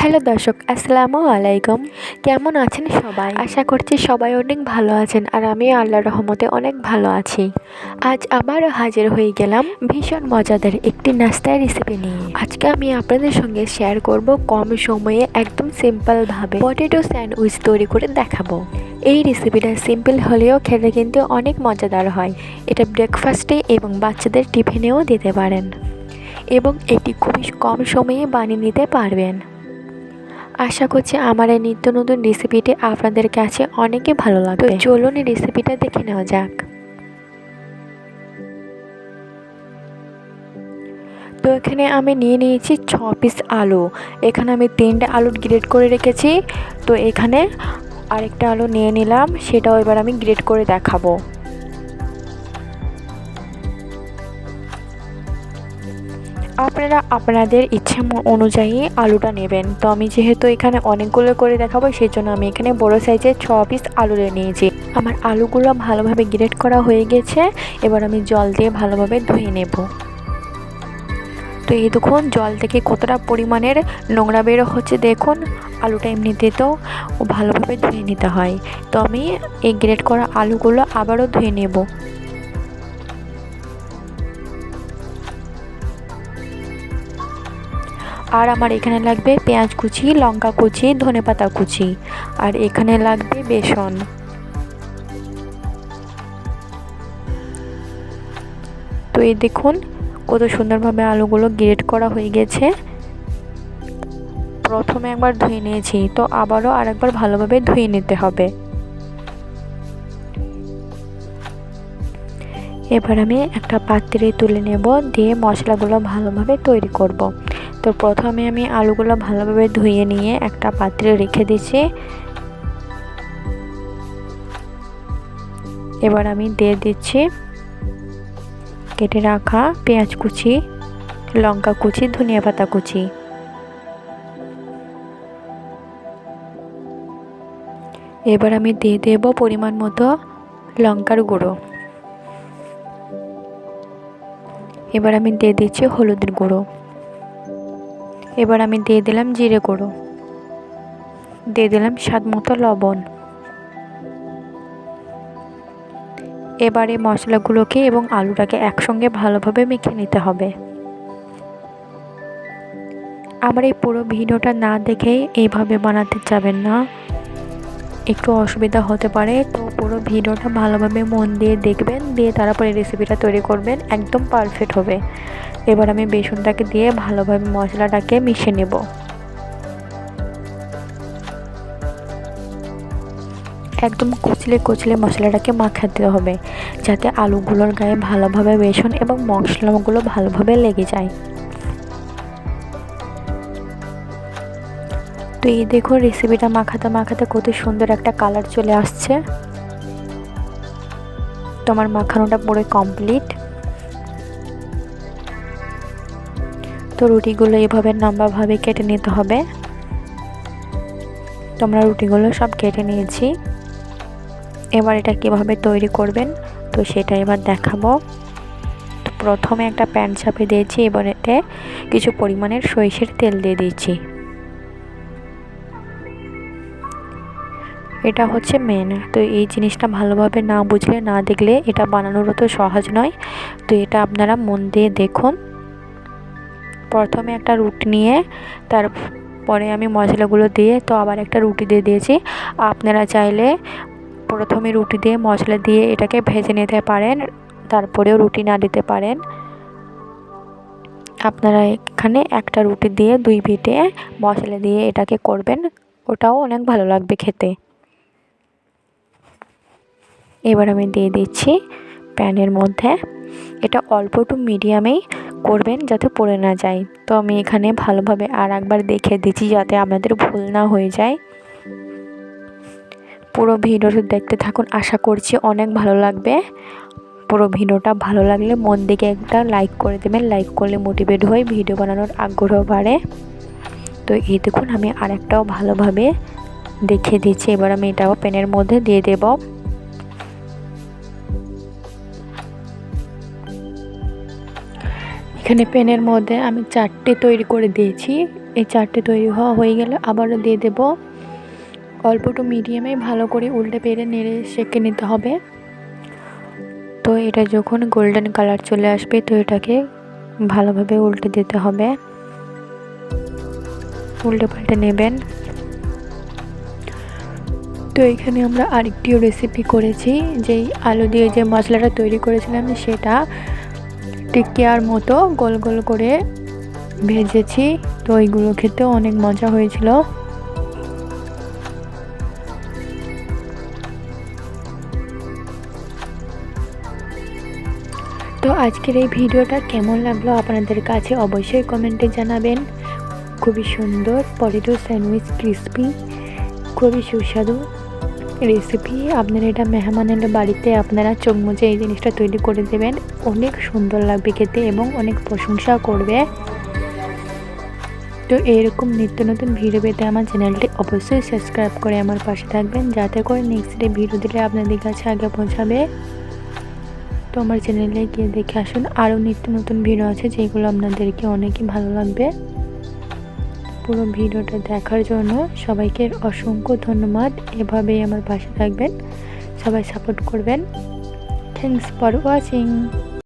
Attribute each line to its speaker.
Speaker 1: Hello দর্শক, আসসালামু আলাইকুম। কেমন আছেন সবাই? আশা করছি সবাই অনেক ভালো আছেন, আর আমিও আল্লাহর রহমতে অনেক ভালো আছি। আজ আবারও হাজির হয়ে গেলাম ভীষণ মজাদার একটি নাস্তার রেসিপি নিয়ে। আজকে আমি আপনাদের সঙ্গে শেয়ার করব কম সময়ে একদম সিম্পলভাবে পটেটো স্যান্ডউইচ তৈরি করে দেখাবো। এই রেসিপিটা সিম্পল হলেও খেতে কিন্তু অনেক মজাদার হয়। এটা ব্রেকফাস্টে এবং বাচ্চাদের টিফিনেও দিতে পারেন, এবং এটি খুবই কম সময়ে বানিয়ে নিতে পারবেন। আশা করছি আমার এই নিত্য নতুন রেসিপিটি আপনাদের কাছে অনেকই ভালো লাগবে। চলুন এই রেসিপিটা দেখে নেওয়া যাক। তো এখানে আমি নিয়ে নিয়েছি 6 পিস আলু। এখানে আমি 3টে আলু গ্রেট করে রেখেছি। তো এখানে আরেকটা আলু নিয়ে নিলাম, সেটাও এবার আমি গ্রেট করে দেখাবো। আপনারা আপনাদের ইচ্ছে অনুযায়ী আলুটা নেবেন। তো আমি যেহেতু এখানে অনেকগুলো করে দেখাবো, সেই জন্য আমি এখানে বড় সাইজের 6 পিস আলু নিয়েছি। আমার আলুগুলো ভালোভাবে গ্রেট করা হয়ে গেছে। এবার আমি জল দিয়ে ভালোভাবে ধুয়ে নেব। তো এই দেখুন জল থেকে কতটা পরিমাণের নোংরা বের হচ্ছে। দেখুন আলুটা এমনিতে তো ভালোভাবে ধুয়ে নিতে হয়। তো আমি এই গ্রেট করা আলুগুলো আবারও ধুয়ে নেব। আর আমার এখানে লাগবে পেঁয়াজ কুচি, লঙ্কা কুচি, ধনেপাতা কুচি, আর এখানে লাগবে বেসন। তো এই দেখুন কত সুন্দরভাবে আলুগুলো গ্রেট করা হয়ে গেছে। প্রথমে একবার ধুয়ে নিয়েছি, তো আবারও আরেকবার ভালোভাবে ধুয়ে নিতে হবে। এবার আমি একটা পাত্রে তুলে নেব, দিয়ে মশলাগুলো ভালোভাবে তৈরি করব। তো প্রথমে আমি আলুগুলো ভালোভাবে ধুয়ে নিয়ে একটা পাত্রে রেখে দিচ্ছি। এবার আমি দিয়ে দিচ্ছি কেটে রাখা পেঁয়াজ কুচি, লঙ্কা কুচি, ধনিয়া পাতা কুচি। এবার আমি দিয়ে দেব পরিমাণ মতো লঙ্কার গুঁড়ো। এবার আমি দিয়ে দিচ্ছি হলুদের গুঁড়ো। এবার আমি দিয়ে দিলাম জিরে গুঁড়ো, দিয়ে দিলাম স্বাদ মতো লবণ। এবারে মশলাগুলোকে এবং আলুটাকে একসঙ্গে ভালোভাবে মেখে নিতে হবে। আমার এই পুরো ভিডিওটা না দেখেই এইভাবে বানাতে যাবেন না, একটু অসুবিধা হতে পারে। তো পুরো ভিডিওটা ভালোভাবে মন দিয়ে দেখবেন, দিয়ে তারপরে রেসিপিটা তৈরি করবেন, একদম পারফেক্ট হবে। এবার আমি বেসনটাকে দিয়ে ভালোভাবে মশলাটাকে মিশিয়ে নেব। একদম কুচলে কুচলে মশলাটাকে মাখাতে হবে, যাতে আলুগুলোর গায়ে ভালোভাবে বেসন এবং মশলাগুলো ভালোভাবে লেগে যায়। তো এই দেখো রেসিপিটা মাখাতে মাখাতে কত সুন্দর একটা কালার চলে আসছে। তোমার মাখানোটা পুরো কমপ্লিট। তো রুটিগুলো এভাবে লম্বাভাবে কেটে নিতে হবে। তোমরা রুটিগুলো সব কেটে নিয়েছি। এবার এটা কিভাবে তৈরি করবেন তো সেটা এবার দেখাবো। তো প্রথমে একটা প্যান চাপিয়ে দিয়েছি, এবার এতে কিছু পরিমাণের সরিষার তেল দিয়ে দিয়েছি। এটা হচ্ছে মেন। তো এই জিনিসটা ভালোভাবে না বুঝলে না দেখলে এটা বানানোরও তো সহজ নয়। তো এটা আপনারা মন দিয়ে দেখুন। প্রথমে একটা রুটি নিয়ে তারপরে আমি মশলাগুলো দিয়ে তো আবার একটা রুটি দিয়ে দিয়েছি। আপনারা চাইলে প্রথমে রুটি দিয়ে মশলা দিয়ে এটাকে ভেজে নিতে পারেন, তারপরেও রুটি না দিতে পারেন। আপনারা এখানে একটা রুটি দিয়ে 2 পিঠে মশলা দিয়ে এটাকে করবেন, ওটাও অনেক ভালো লাগবে খেতে। এবার আমি দিয়ে দিচ্ছি প্যানের মধ্যে। এটা অল্প টু মিডিয়ামেই করবেন, যাতে পড়ে না যায়। তো আমি এখানে ভালোভাবে আর একবার দেখে দিচ্ছি, যাতে আপনাদের ভুল না হয়ে যায়। পুরো ভিডিওটা দেখতে থাকুন, আশা করছি অনেক ভালো লাগবে। পুরো ভিডিওটা ভালো লাগলে মন থেকে একটা লাইক করে দেবেন। লাইক করলে মোটিভেট হয়ে ভিডিও বানানোর আগ্রহ বাড়ে। তো এই দেখুন আমি আরেকটাও ভালোভাবে দেখিয়ে দিচ্ছি। এবার আমি এটাও প্যানের মধ্যে দিয়ে দেব। এখানে প্যানের মধ্যে আমি 4টে তৈরি করে দিয়েছি। এই 4টে তৈরি হয়ে গেলে আবারও দিয়ে দেব। অল্প টু মিডিয়ামে ভালো করে উল্টে পেরে নেড়ে সেঁকে নিতে হবে। তো এটা যখন গোল্ডেন কালার চলে আসবে তো এটাকে ভালোভাবে উল্টে দিতে হবে, উল্টে পাল্টে নেবেন। তো এখানে আমরা আরেকটিও রেসিপি করেছি, যেই আলু দিয়ে যে মশলাটা তৈরি করেছিলাম সেটা টিকিয়ার মতো গোল গোল করে ভেজেছি। তো এইগুলো খেতেও অনেক মজা হয়েছিল। তো আজকের এই ভিডিওটা কেমন লাগলো আপনাদের কাছে অবশ্যই কমেন্টে জানাবেন। খুবই সুন্দর পটেটো স্যান্ডউইচ, ক্রিসপি, খুবই সুস্বাদু রেসিপি। আপনারা এটা মেহমান এলে বাড়িতে আপনারা চোখ মুজে এই জিনিসটা তৈরি করে দেবেন, অনেক সুন্দর লাগবে খেতে এবং অনেক প্রশংসা করবে। তো এরকম নিত্য নতুন ভিডিও পেতে আমার চ্যানেলটি অবশ্যই সাবস্ক্রাইব করে আমার পাশে থাকবেন, যাতে করে নেক্সট ডে ভিডিও দিলে আপনাদের কাছে আগে পৌঁছাবে। তো আমার চ্যানেলে গিয়ে দেখে আসুন, আরও নিত্য নতুন ভিডিও আছে যেগুলো আপনাদেরকে অনেকই ভালো লাগবে। পুরো ভিডিওটা দেখার জন্য সবাইকে অসংখ্য ধন্যবাদ। এভাবেই আমার পাশে থাকবেন, সবাই সাপোর্ট করবেন। Thanks for watching.